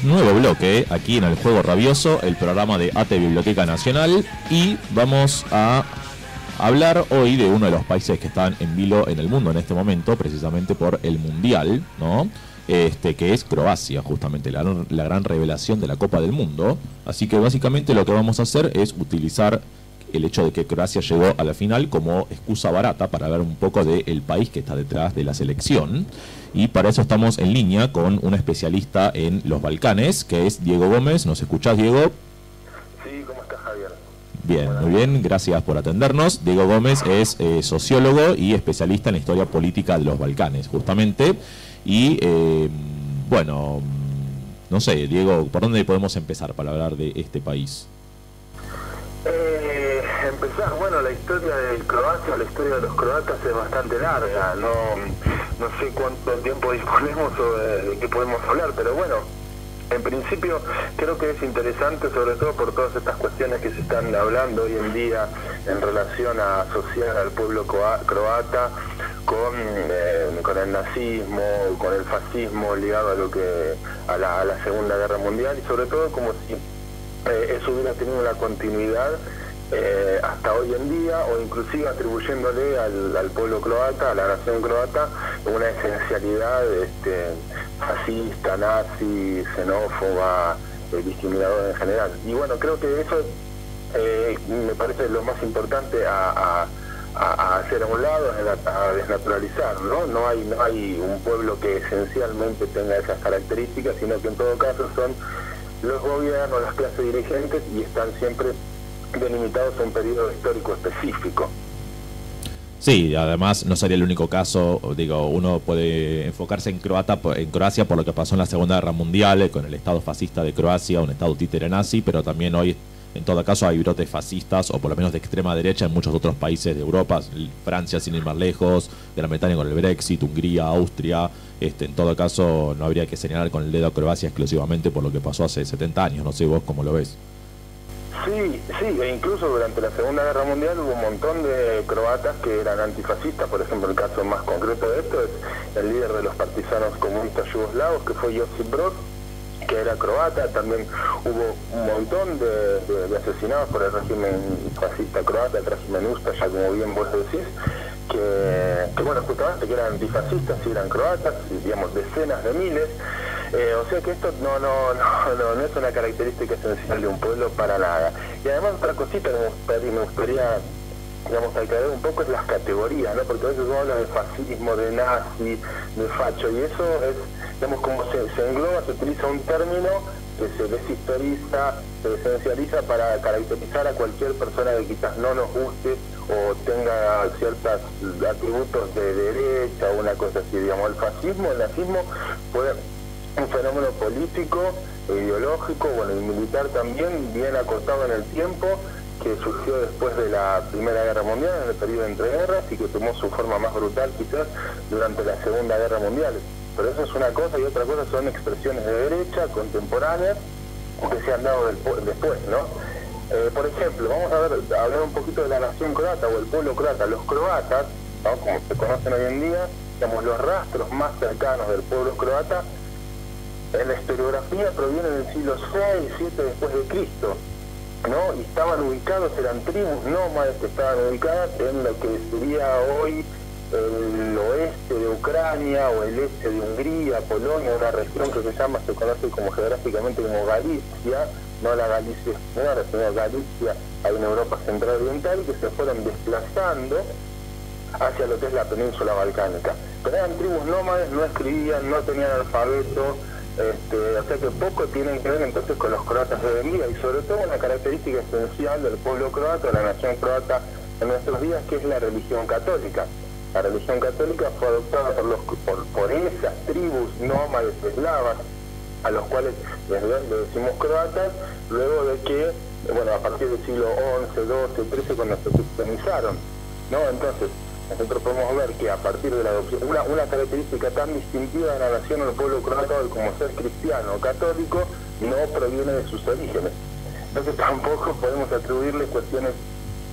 Nuevo bloque aquí en El Juego Rabioso, el programa de ATE Biblioteca Nacional, y vamos a hablar hoy de uno de los países que están en vilo en el mundo en este momento, precisamente por el Mundial, ¿no? Que es Croacia, justamente la gran revelación de la Copa del Mundo. Así que básicamente lo que vamos a hacer es utilizar el hecho de que Croacia llegó a la final como excusa barata para hablar un poco del país que está detrás de la selección. Y para eso estamos en línea con un especialista en los Balcanes, que es Diego Gómez. ¿Nos escuchás, Diego? Sí, ¿cómo estás, Javier? Bien, muy bien, gracias por atendernos. Diego Gómez es sociólogo y especialista en la historia política de los Balcanes, justamente. Y, bueno, no sé, Diego, ¿por dónde podemos empezar para hablar de este país? Empezar, bueno, la historia de Croacia, la historia de los croatas es bastante larga, no sé cuánto tiempo disponemos o de qué podemos hablar, pero bueno, en principio creo que es interesante, sobre todo por todas estas cuestiones que se están hablando hoy en día en relación a asociar al pueblo croata con el nazismo, con el fascismo ligado a la Segunda Guerra Mundial, y sobre todo como si eso hubiera tenido una continuidad hasta hoy en día, o inclusive atribuyéndole al pueblo croata, a la nación croata, una esencialidad fascista, nazi, xenófoba, discriminadora en general. Y bueno, creo que eso me parece lo más importante a hacer a un lado, a desnaturalizar, ¿no? No hay un pueblo que esencialmente tenga esas características, sino que en todo caso son los gobiernos, las clases dirigentes, y están siempre delimitados a un periodo histórico específico. Sí, además no sería el único caso, digo, uno puede enfocarse en Croacia por lo que pasó en la Segunda Guerra Mundial, con el Estado fascista de Croacia, un Estado títere nazi, pero también hoy, en todo caso, hay brotes fascistas, o por lo menos de extrema derecha, en muchos otros países de Europa, Francia sin ir más lejos, Gran Bretaña con el Brexit, Hungría, Austria. En todo caso, no habría que señalar con el dedo a Croacia exclusivamente por lo que pasó hace 70 años, no sé vos cómo lo ves. Sí, e incluso durante la Segunda Guerra Mundial hubo un montón de croatas que eran antifascistas. Por ejemplo, el caso más concreto de esto es el líder de los partisanos comunistas yugoslavos, que fue Josip Broz, que era croata. También hubo un montón de asesinados por el régimen fascista croata, el régimen Ustaša, como bien vos decís, que bueno, justamente que eran antifascistas y eran croatas, digamos, decenas de miles. O sea que esto no es una característica esencial de un pueblo para nada. Y además otra cosita que me gustaría digamos, aclarar un poco es las categorías, ¿no? Porque a veces uno habla de fascismo, de nazi, de facho, y eso es, digamos, como se engloba, se utiliza un término que se deshistoriza, se esencializa para caracterizar a cualquier persona que quizás no nos guste o tenga ciertos atributos de derecha o una cosa así. Digamos, el fascismo, el nazismo fue un fenómeno político, ideológico, bueno, y militar también, bien acotado en el tiempo, que surgió después de la Primera Guerra Mundial, en el periodo entre guerras, y que tomó su forma más brutal quizás durante la Segunda Guerra Mundial. Pero eso es una cosa, y otra cosa son expresiones de derecha, contemporáneas, que se han dado después, ¿no? Por ejemplo, vamos a hablar un poquito de la nación croata, o el pueblo croata. Los croatas, ¿no?, como se conocen hoy en día, digamos, los rastros más cercanos del pueblo croata en la historiografía provienen del siglo VI, VII después de Cristo, ¿no? Y estaban ubicados, eran tribus nómades que estaban ubicadas en lo que sería hoy el oeste de Ucrania o el este de Hungría, Polonia, una región que se conoce como geográficamente como Galicia, no la Galicia española, sino Galicia, hay en Europa Central Oriental, que se fueron desplazando hacia lo que es la península balcánica. Pero eran tribus nómades, no escribían, no tenían alfabeto, o sea que poco tienen que ver entonces con los croatas de hoy en día, y sobre todo una característica esencial del pueblo croata, de la nación croata en nuestros días, que es la religión católica. La religión católica fue adoptada por esas tribus nómades eslavas, a los cuales le decimos croatas, luego de que, bueno, a partir del siglo XI, XII, XIII, cuando se cristianizaron, ¿no? Entonces, nosotros podemos ver que a partir de la adopción, una característica tan distintiva de la nación o del pueblo croata como ser cristiano o católico, no proviene de sus orígenes. Entonces tampoco podemos atribuirle cuestiones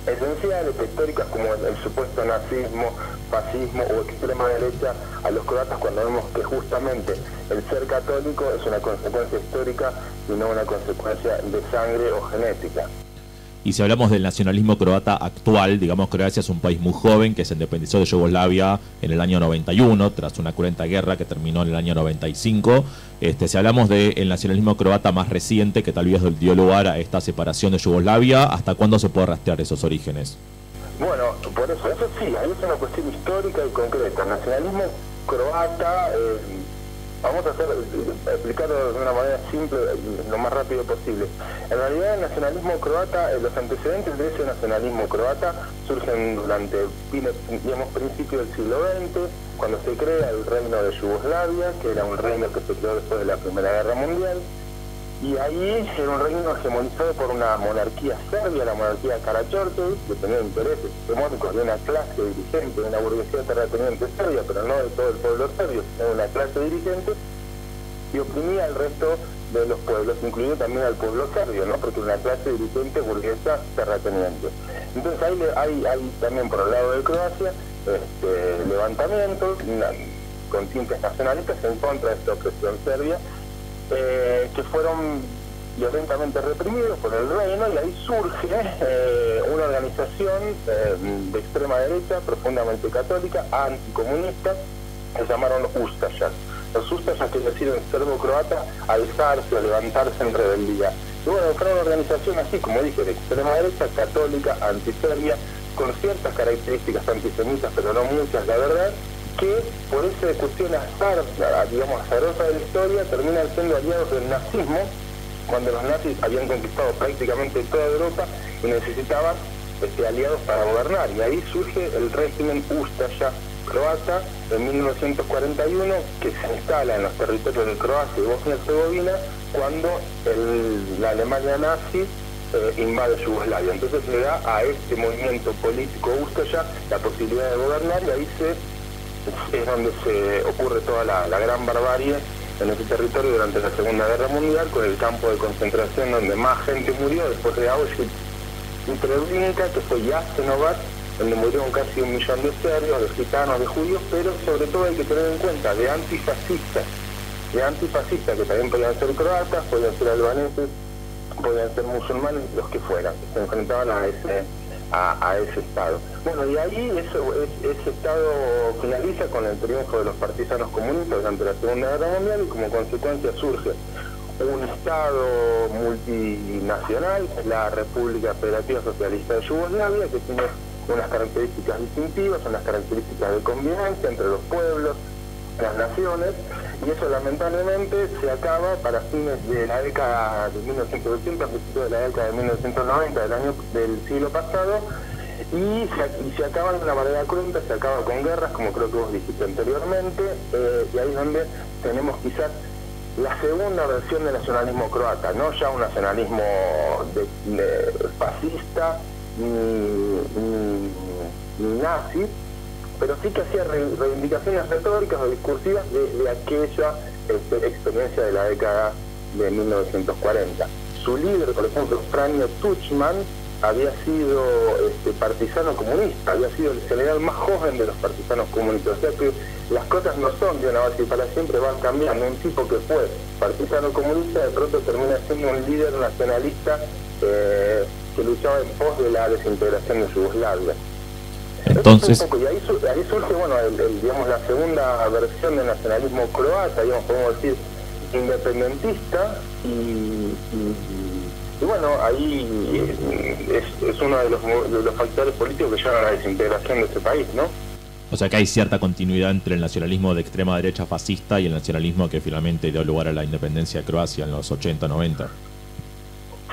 esenciales, históricas, como el supuesto nazismo fascismo o extrema derecha a los croatas, cuando vemos que justamente el ser católico es una consecuencia histórica y no una consecuencia de sangre o genética. Y si hablamos del nacionalismo croata actual, digamos, Croacia es un país muy joven que se independizó de Yugoslavia en el año 91, tras una cruenta guerra que terminó en el año 95. Si hablamos del nacionalismo croata más reciente, que tal vez dio lugar a esta separación de Yugoslavia, ¿hasta cuándo se puede rastrear esos orígenes? Bueno, por eso sí, ahí es una cuestión histórica y concreta. El nacionalismo croata, vamos a explicarlo de una manera simple, lo más rápido posible. En realidad el nacionalismo croata, los antecedentes de ese nacionalismo croata surgen durante, digamos, principios del siglo XX, cuando se crea el reino de Yugoslavia, que era un reino que se creó después de la Primera Guerra Mundial. Y ahí era un reino hegemonizado por una monarquía serbia, la monarquía Karađorđević, que tenía intereses hegemónicos de una clase dirigente, de una burguesía terrateniente serbia, pero no de todo el pueblo serbio, sino de una clase dirigente, y oprimía al resto de los pueblos, incluido también al pueblo serbio, ¿no? Porque una clase dirigente burguesa terrateniente. Entonces hay también por el lado de Croacia levantamientos con tintes nacionalistas en contra de esta opresión serbia, que fueron violentamente reprimidos por el reino, y ahí surge una organización de extrema derecha, profundamente católica, anticomunista, que se llamaron Ustašas. Los Ustašas, que deciden serbo-croata, alzarse o levantarse en rebeldía. Y bueno, fue una organización así, como dije, de extrema derecha, católica, antiserbia, con ciertas características antisemitas, pero no muchas, la verdad, que por esa cuestión azarosa de la historia terminan siendo aliados del nazismo, cuando los nazis habían conquistado prácticamente toda Europa y necesitaban aliados para gobernar. Y ahí surge el régimen Ustaša croata en 1941, que se instala en los territorios de Croacia y Bosnia-Herzegovina cuando la Alemania nazi invade Yugoslavia. Entonces le da a este movimiento político Ustaša la posibilidad de gobernar, y ahí es donde se ocurre toda la gran barbarie en ese territorio durante la Segunda Guerra Mundial, con el campo de concentración donde más gente murió después de Auschwitz y Treblinka, que fue Jasenovac, donde murieron casi 1 millón de serbios, de gitanos, de judíos, pero sobre todo hay que tener en cuenta de antifascistas, que también podían ser croatas, podían ser albaneses, podían ser musulmanes, los que fueran, que se enfrentaban a ese Estado. Bueno, y ahí ese Estado finaliza con el triunfo de los partisanos comunistas durante la Segunda Guerra Mundial, y como consecuencia surge un Estado multinacional, que es la República Federativa Socialista de Yugoslavia, que tiene unas características distintivas, unas características de convivencia entre los pueblos, las naciones, y eso lamentablemente se acaba para fines de la década de 1980, principios de la década de 1990 del siglo pasado, y se acaba de una manera cruenta, se acaba con guerras, como creo que vos dijiste anteriormente, y ahí es donde tenemos quizás la segunda versión del nacionalismo croata, no ya un nacionalismo fascista ni nazi, pero sí que hacía reivindicaciones retóricas o discursivas de aquella experiencia de la década de 1940. Su líder, por ejemplo, Franjo Tuđman, había sido partisano comunista, había sido el general más joven de los partisanos comunistas. O sea que las cosas no son de una base y para siempre, van cambiando. Un tipo que fue partisano comunista de pronto termina siendo un líder nacionalista que luchaba en pos de la desintegración de Yugoslavia. Entonces, y ahí surge, bueno, digamos, la segunda versión del nacionalismo croata, digamos, podemos decir, independentista, y bueno, ahí es uno de los factores políticos que llevan a la desintegración de este país, ¿no? O sea que hay cierta continuidad entre el nacionalismo de extrema derecha fascista y el nacionalismo que finalmente dio lugar a la independencia de Croacia en los 80, 90.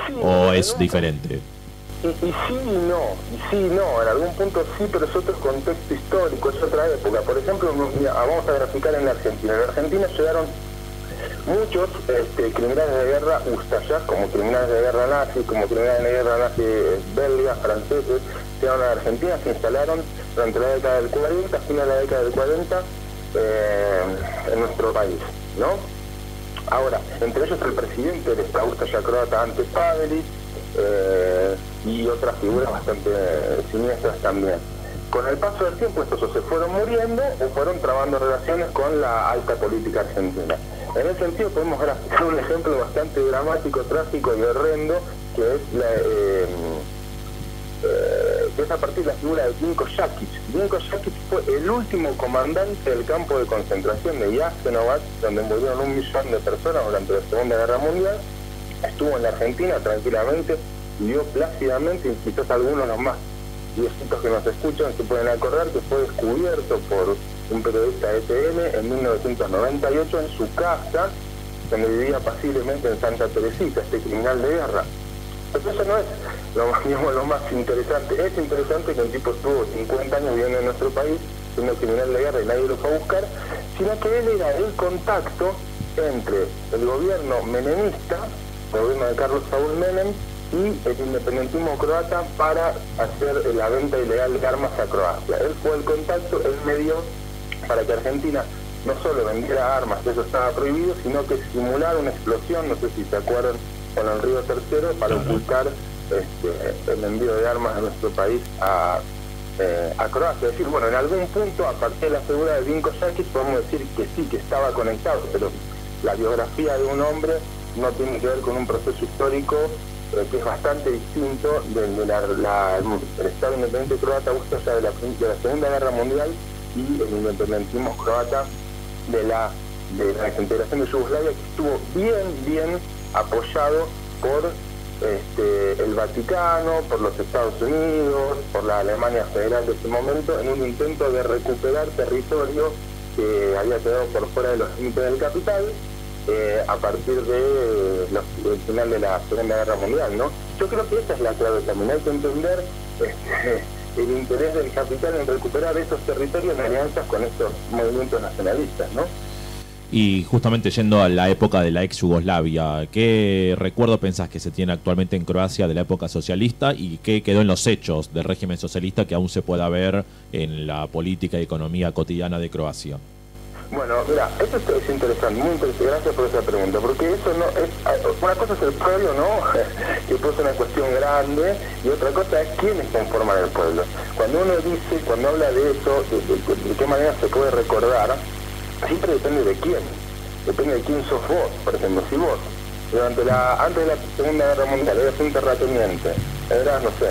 Sí, ¿O es diferente? Y sí y no, en algún punto sí, pero es otro contexto histórico, es otra época. Por ejemplo, vamos a graficar en la Argentina. En la Argentina llegaron muchos criminales de guerra ustašas, como criminales de guerra nazis, como criminales de guerra nazis belgas, franceses, llegaron a la Argentina, se instalaron durante la década del 40, fin de la década del 40, en nuestro país, ¿no? Ahora, entre ellos el presidente de esta ustaša croata, Ante Pavelić, y otras figuras bastante siniestras también. con el paso del tiempo estos o se fueron muriendo o fueron trabando relaciones con la alta política argentina. En ese sentido podemos graficar un ejemplo bastante dramático, trágico y horrendo, que es a partir de la figura de Dinko Šakić. Dinko Šakić fue el último comandante del campo de concentración de Jasenovac, donde murieron 1 millón de personas durante la Segunda Guerra Mundial. Estuvo en la Argentina tranquilamente, vivió plácidamente, y quizás algunos los más viejitos que nos escuchan se pueden acordar que fue descubierto por un periodista de ETN en 1998 en su casa, donde vivía pasiblemente en Santa Teresita, este criminal de guerra. Pero eso no es lo más interesante. Es interesante que un tipo estuvo 50 años viviendo en nuestro país, siendo criminal de guerra y nadie lo fue a buscar, sino que él era el contacto entre el gobierno menemista, el gobierno de Carlos Saúl Menem, y el independentismo croata para hacer la venta ilegal de armas a Croacia. Él fue el contacto, él medió para que Argentina no solo vendiera armas, que eso estaba prohibido, sino que simulara una explosión, no sé si se acuerdan, con el Río Tercero, para ocultar el envío de armas de nuestro país a Croacia. Es decir, bueno, en algún punto, a partir de la figura de Dinko Šakić, podemos decir que sí, que estaba conectado, pero la biografía de un hombre no tiene que ver con un proceso histórico que es bastante distinto del Estado independiente croata, justo ya de la Segunda Guerra Mundial, y el independentismo croata de la desintegración de Yugoslavia, que estuvo bien apoyado por el Vaticano, por los Estados Unidos, por la Alemania Federal de ese momento, en un intento de recuperar territorio que había quedado por fuera de los límites del capital, a partir del final de la Segunda Guerra Mundial, ¿no? Yo creo que esa es la clave también. Hay que entender el interés del capital en recuperar esos territorios en alianzas con estos movimientos nacionalistas, ¿no? Y justamente yendo a la época de la ex Yugoslavia, ¿qué recuerdo pensás que se tiene actualmente en Croacia de la época socialista y qué quedó en los hechos del régimen socialista que aún se pueda ver en la política y economía cotidiana de Croacia? Bueno, mira, eso es interesante, muy interesante, gracias por esa pregunta, porque eso no es, una cosa es el pueblo, ¿no? Que puede ser una cuestión grande, y otra cosa es quiénes conforman el pueblo. Cuando uno dice, cuando habla de eso, de qué manera se puede recordar, siempre depende de quién sos vos. Por ejemplo, si vos, antes de la Segunda Guerra Mundial, eras un terrateniente, eras, no sé,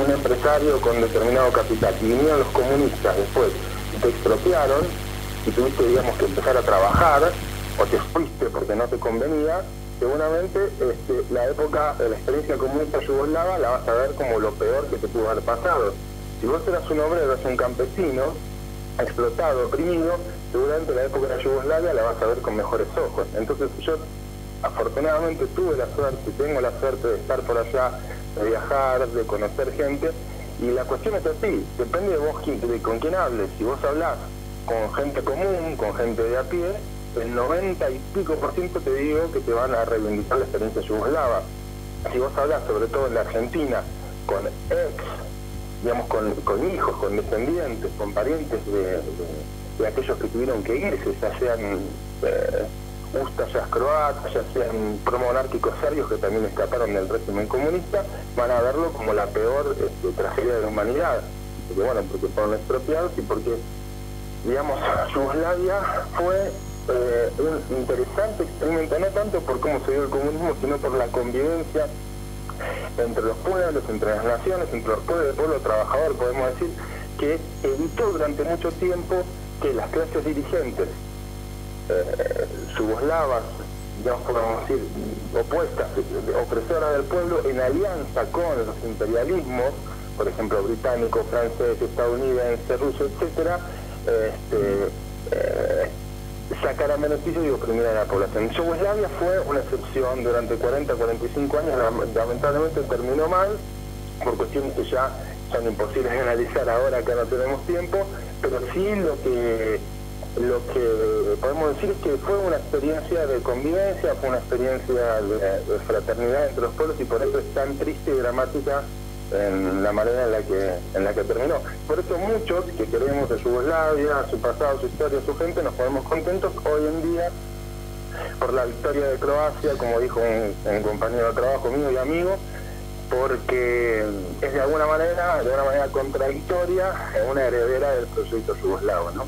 un empresario con determinado capital, y vinieron los comunistas después y te expropiaron, y tuviste, digamos, que empezar a trabajar, o te fuiste porque no te convenía, seguramente la experiencia comunista yugoslava la vas a ver como lo peor que te pudo haber pasado. Si vos eras un obrero, eras un campesino, explotado, oprimido, seguramente la época de la Yugoslavia la vas a ver con mejores ojos. Entonces yo, afortunadamente, tengo la suerte de estar por allá, de viajar, de conocer gente, y la cuestión es así, depende de vos con quién hables. Si vos hablás con gente común, con gente de a pie, el 90 y pico % te digo que te van a reivindicar la experiencia yugoslava. Si vos hablas, sobre todo en la Argentina, con digamos, con hijos, con descendientes, con parientes de aquellos que tuvieron que irse, ya sean ustayas croatas, ya sean promonárquicos serbios que también escaparon del régimen comunista, van a verlo como la peor tragedia de la humanidad. Porque fueron expropiados y porque, digamos, Yugoslavia fue un interesante experimento, no tanto por cómo se dio el comunismo, sino por la convivencia entre los pueblos, entre las naciones, entre los pueblos, el pueblo trabajador, podemos decir, que evitó durante mucho tiempo que las clases dirigentes yugoslavas, digamos, podemos decir, opuestas, opresoras del pueblo, en alianza con los imperialismos, por ejemplo, británico, francés, estadounidense, ruso, etcétera, sacaran beneficios y oprimieran a la población. Yugoslavia fue una excepción durante 40, 45 años, lamentablemente terminó mal, por cuestiones que ya son imposibles de analizar ahora, que no tenemos tiempo, pero sí lo que podemos decir es que fue una experiencia de convivencia, fue una experiencia de fraternidad entre los pueblos, y por eso es tan triste y dramática en la manera en la que terminó. Por eso muchos que queremos de Yugoslavia, su pasado, su historia, su gente, nos ponemos contentos hoy en día por la victoria de Croacia, como dijo un compañero de trabajo mío y amigo, porque es de alguna manera contradictoria, una heredera del proyecto yugoslavo, ¿no?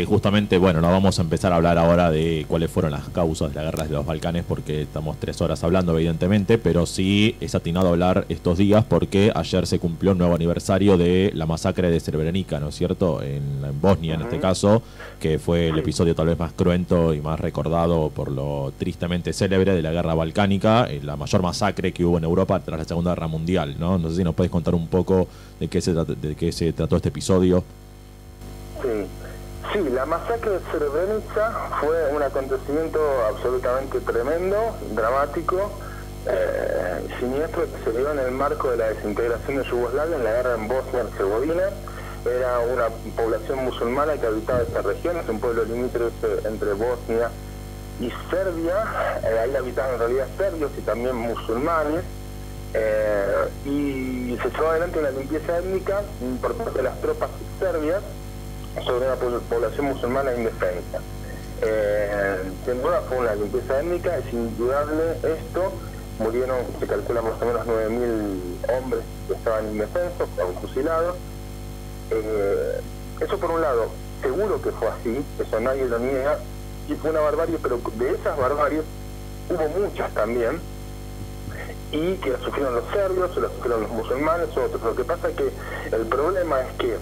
Justamente, bueno, no vamos a empezar a hablar ahora de cuáles fueron las causas de la guerra de los Balcanes, porque estamos 3 horas hablando, evidentemente, pero sí es atinado hablar estos días porque ayer se cumplió un nuevo aniversario de la masacre de Srebrenica, ¿no es cierto?, en Bosnia, en este caso, que fue el episodio tal vez más cruento y más recordado por lo tristemente célebre de la guerra balcánica, la mayor masacre que hubo en Europa tras la Segunda Guerra Mundial, ¿no? No sé si nos podés contar un poco de qué se trató este episodio. Sí, la masacre de Srebrenica fue un acontecimiento absolutamente tremendo, dramático, siniestro, que se dio en el marco de la desintegración de Yugoslavia en la guerra en Bosnia-Herzegovina. Era una población musulmana que habitaba esta región, es un pueblo limítrofe entre Bosnia y Serbia. Ahí habitaban en realidad serbios y también musulmanes. Y se llevó adelante una limpieza étnica por parte de las tropas serbias sobre una población musulmana indefensa. Sin duda fue una limpieza étnica, es indudable esto. Murieron, se calcula, más o menos 9.000 hombres que estaban indefensos o fusilados. Eso por un lado, seguro que fue así, eso nadie lo niega, y fue una barbarie, pero de esas barbaries hubo muchas también, y que las sufrieron los serbios, las sufrieron los musulmanes, otros. Lo que pasa es que el problema es que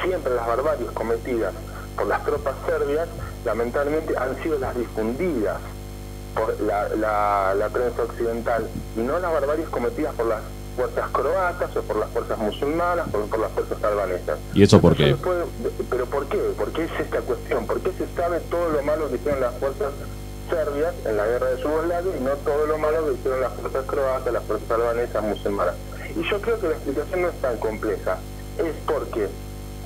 siempre las barbaries cometidas por las tropas serbias, lamentablemente, han sido las difundidas por la prensa occidental, y no las barbaries cometidas por las fuerzas croatas o por las fuerzas musulmanas o por las fuerzas albanesas. ¿Y eso por qué? ¿Pero por qué? ¿Por qué es esta cuestión? ¿Por qué se sabe todo lo malo que hicieron las fuerzas serbias en la guerra de Yugoslavia y no todo lo malo que hicieron las fuerzas croatas, las fuerzas albanesas, musulmanas? Y yo creo que la explicación no es tan compleja. Es porque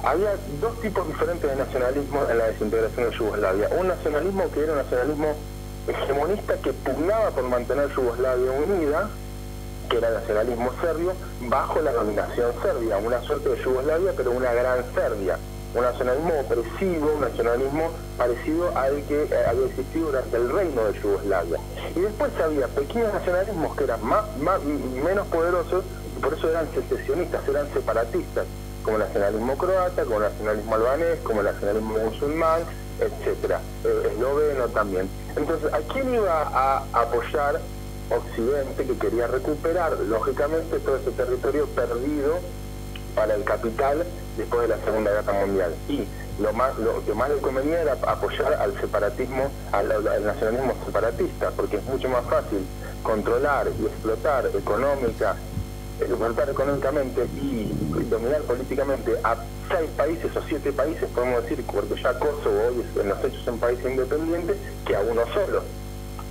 había dos tipos diferentes de nacionalismo en la desintegración de Yugoslavia. Un nacionalismo que era un nacionalismo hegemonista que pugnaba por mantener Yugoslavia unida, que era el nacionalismo serbio, bajo la dominación serbia, una suerte de Yugoslavia, pero una gran Serbia. Un nacionalismo opresivo, un nacionalismo parecido al que había existido durante el reino de Yugoslavia. Y después había pequeños nacionalismos que eran menos poderosos, y por eso eran secesionistas, eran separatistas, como el nacionalismo croata, como el nacionalismo albanés, como el nacionalismo musulmán, etcétera, esloveno también. Entonces, ¿a quién iba a apoyar Occidente, que quería recuperar, lógicamente, todo ese territorio perdido para el capital después de la Segunda Guerra Mundial? Y lo que más le convenía era apoyar al separatismo, al nacionalismo separatista, porque es mucho más fácil controlar y explotar económicamente y dominar políticamente a 6 países o 7 países, podemos decir, porque ya Kosovo hoy en los hechos es un país independiente, que a uno solo.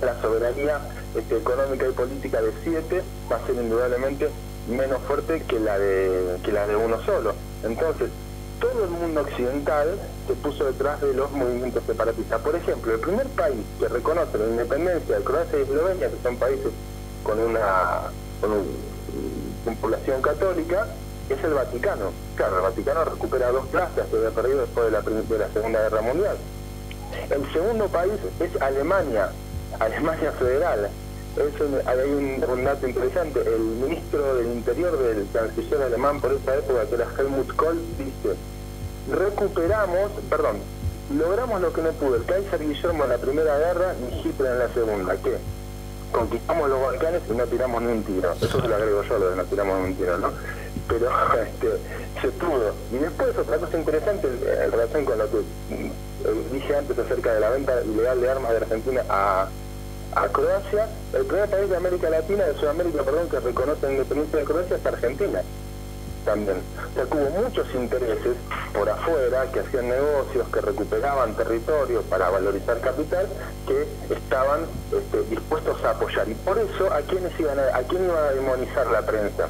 La soberanía económica y política de 7 va a ser indudablemente menos fuerte que la de uno solo. Entonces, todo el mundo occidental se puso detrás de los movimientos separatistas. Por ejemplo, el primer país que reconoce la independencia de Croacia y Eslovenia, que son países con una población católica, es el Vaticano. Claro, el Vaticano recupera 2 plazas que había perdido después de la Segunda Guerra Mundial. El segundo país es Alemania Federal. Hay un dato interesante. El ministro del Interior del canciller alemán por esa época, que era Helmut Kohl, dice: logramos lo que no pudo el Kaiser Guillermo en la Primera Guerra ni Hitler en la Segunda. ¿Qué? Conquistamos los Balcanes y no tiramos ni un tiro. Eso se lo agrego yo, lo de no tiramos ni un tiro, ¿no? Pero se pudo. Y después, otra cosa interesante en relación con lo que dije antes acerca de la venta ilegal de armas de Argentina a Croacia, el primer país de América Latina, de Sudamérica, que reconoce la independencia de Croacia es Argentina también. O sea, que hubo muchos intereses por afuera que hacían negocios, que recuperaban territorio para valorizar capital, que estaban dispuestos a apoyar. Y por eso, ¿a quién iba a demonizar la prensa?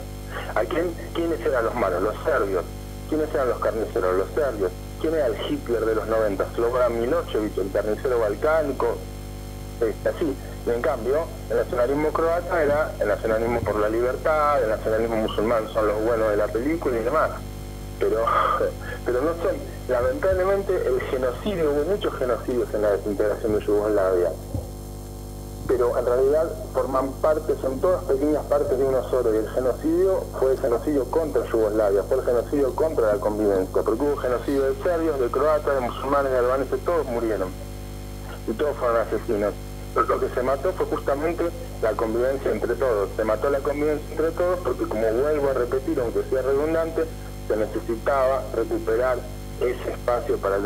¿Quiénes eran los malos? Los serbios. ¿Quiénes eran los carniceros? Los serbios. ¿Quién era el Hitler de los 90? Slobodan Milosevic, el carnicero balcánico. Así. Y en cambio, el nacionalismo croata era el nacionalismo por la libertad, el nacionalismo musulmán son los buenos de la película y demás. Pero no son. Lamentablemente, el genocidio, hubo muchos genocidios en la desintegración de Yugoslavia. pero en realidad forman parte, son todas pequeñas partes de uno solo, y el genocidio fue el genocidio contra Yugoslavia, fue el genocidio contra la convivencia, porque hubo genocidio de serbios, de croatas, de musulmanes, de albaneses, todos murieron, y todos fueron asesinos. Pero lo que se mató fue justamente la convivencia entre todos, se mató la convivencia entre todos porque, como vuelvo a repetir, aunque sea redundante, se necesitaba recuperar ese espacio para el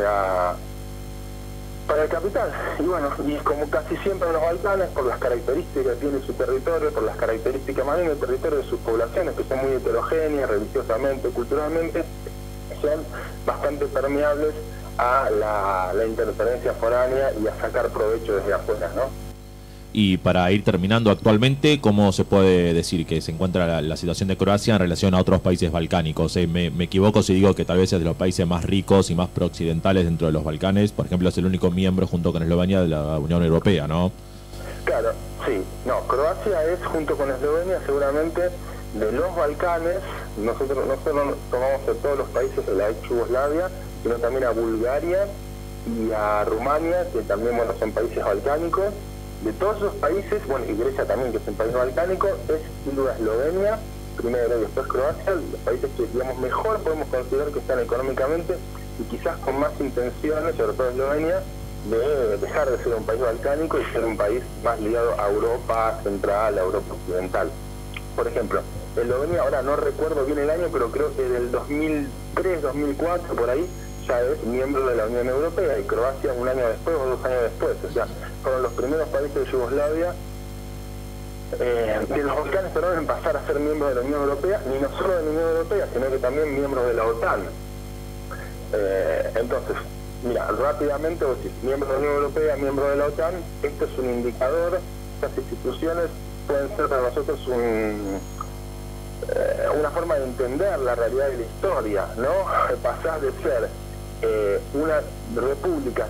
capital. Y bueno, y como casi siempre en los Balcanes, por las características que tiene su territorio, por las características más bien del territorio de sus poblaciones, que son muy heterogéneas, religiosamente, culturalmente, son bastante permeables a la interferencia foránea y a sacar provecho desde afuera, ¿no? Y para ir terminando, actualmente, ¿cómo se puede decir que se encuentra la situación de Croacia en relación a otros países balcánicos? ¿Me equivoco si digo que tal vez es de los países más ricos y más prooccidentales dentro de los Balcanes? Por ejemplo, es el único miembro junto con Eslovenia de la Unión Europea, ¿no? Claro, sí. No, Croacia es, junto con Eslovenia, seguramente de los Balcanes. Nosotros no solo tomamos a todos los países de la ex Yugoslavia, sino también a Bulgaria y a Rumania, que también, bueno, son países balcánicos. De todos esos países, bueno, y Grecia también, que es un país balcánico, es sin duda Eslovenia, primero y después Croacia, los países que, digamos, mejor podemos considerar que están económicamente y quizás con más intenciones, sobre todo Eslovenia, de dejar de ser un país balcánico y ser un país más ligado a Europa Central, a Europa Occidental. Por ejemplo, Eslovenia, ahora no recuerdo bien el año, pero creo que del 2003, 2004, por ahí, ya es miembro de la Unión Europea, y Croacia un año después o 2 años después. O sea, fueron los primeros países de Yugoslavia, de los Balcanes, perdón, en pasar a ser miembros de la Unión Europea, ni no solo de la Unión Europea, sino que también miembros de la OTAN. Entonces, mira, rápidamente vos decís, miembro de la Unión Europea, miembro de la OTAN, esto es un indicador, estas instituciones pueden ser para nosotros una forma de entender la realidad de la historia, ¿no? Pasar de ser una república,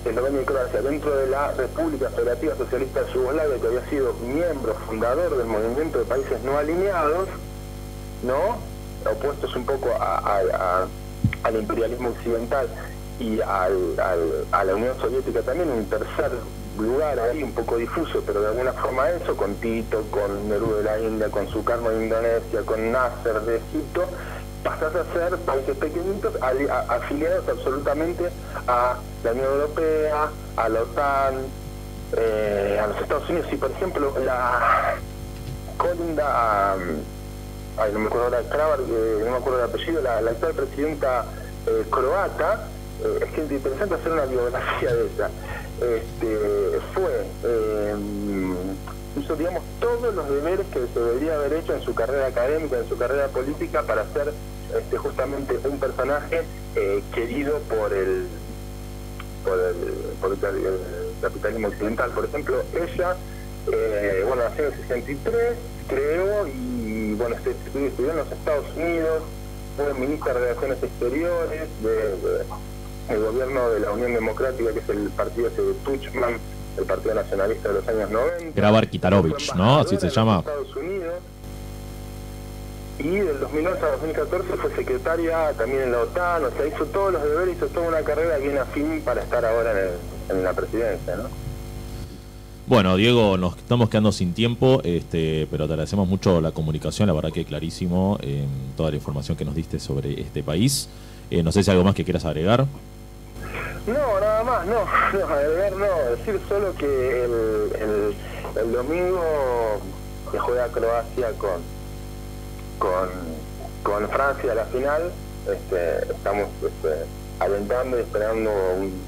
Eslovenia y Croacia, dentro de la República Federativa Socialista de Yugoslavia, que había sido miembro fundador del movimiento de países no alineados, ¿no? Opuestos un poco al imperialismo occidental y a la Unión Soviética también, un tercer lugar ahí un poco difuso, pero de alguna forma eso, con Tito, con Nehru de la India, con Sukarno de Indonesia, con Nasser de Egipto, pasás a ser países pequeñitos afiliados absolutamente a la Unión Europea, a la OTAN, a los Estados Unidos. Y por ejemplo, la Kolinda, no me acuerdo ahora, Kravar, no me acuerdo el apellido, la actual presidenta croata, es que es interesante hacer una biografía de ella. Hizo, digamos, todos los deberes que se debería haber hecho en su carrera académica, en su carrera política, para ser justamente un personaje querido por el capitalismo occidental. Por ejemplo, ella, bueno, nació en el 63, creo, y bueno, estudió en los Estados Unidos, fue ministra de Relaciones Exteriores del gobierno de la Unión Democrática, que es el partido ese de Tuchman, el Partido Nacionalista de los años 90. Grabar Kitarovic, ¿no? Así se llama. Estados Unidos. Y del 2011 a 2014 fue secretaria también en la OTAN, o sea, hizo todos los deberes, hizo toda una carrera bien afín para estar ahora en la presidencia, ¿no? Bueno, Diego, nos estamos quedando sin tiempo, pero te agradecemos mucho la comunicación, la verdad que clarísimo toda la información que nos diste sobre este país. No sé si hay algo más que quieras agregar. No, nada más, no, agregar no, decir solo que el domingo se juega Croacia con Francia a la final. Estamos alentando y esperando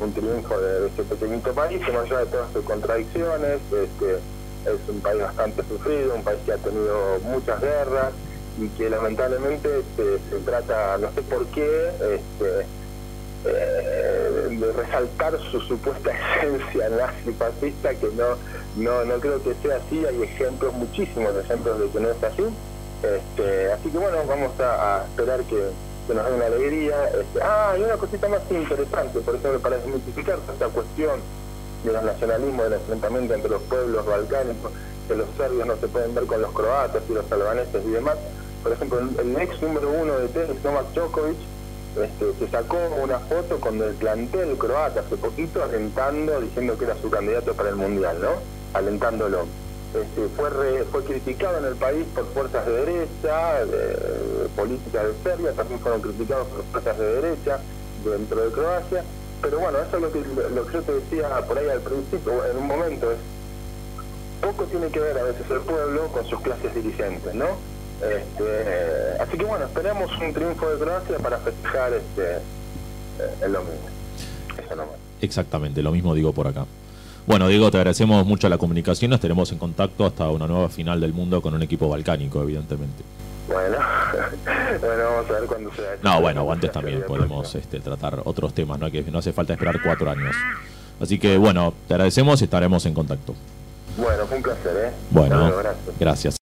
un triunfo de este pequeñito país, que más allá de todas sus contradicciones, es un país bastante sufrido, un país que ha tenido muchas guerras y que lamentablemente se trata, no sé por qué, de resaltar su supuesta esencia nazi-fascista, que no creo que sea así. Hay ejemplos, muchísimos ejemplos de que no es así. Así que bueno, vamos a esperar que nos dé una alegría. Y una cosita más interesante, por ejemplo, para desmitificar esta cuestión de los nacionalismos, del enfrentamiento entre los pueblos balcánicos, que los serbios no se pueden ver con los croatas y los albaneses y demás. Por ejemplo, el ex número 1 de tenis, Novak Djokovic, se sacó una foto con el plantel croata hace poquito, alentando, diciendo que era su candidato para el Mundial, ¿no? alentándolo. Fue criticado en el país por fuerzas de derecha, políticas de Serbia, también fueron criticados por fuerzas de derecha dentro de Croacia, pero bueno, eso es lo que yo te decía por ahí al principio, en un momento, es poco tiene que ver a veces el pueblo con sus clases dirigentes, ¿no? Así que bueno, esperamos un triunfo de Croacia para festejar el domingo. Eso nomás. Exactamente, lo mismo digo por acá. Bueno, Diego, te agradecemos mucho la comunicación, nos tenemos en contacto hasta una nueva final del mundo con un equipo balcánico, evidentemente. Bueno, vamos a ver cuándo sea. No, bueno, antes también podemos tratar otros temas, ¿no? Que no hace falta esperar 4 años. Así que bueno, te agradecemos y estaremos en contacto. Bueno, fue un placer, Bueno, gracias. Gracias.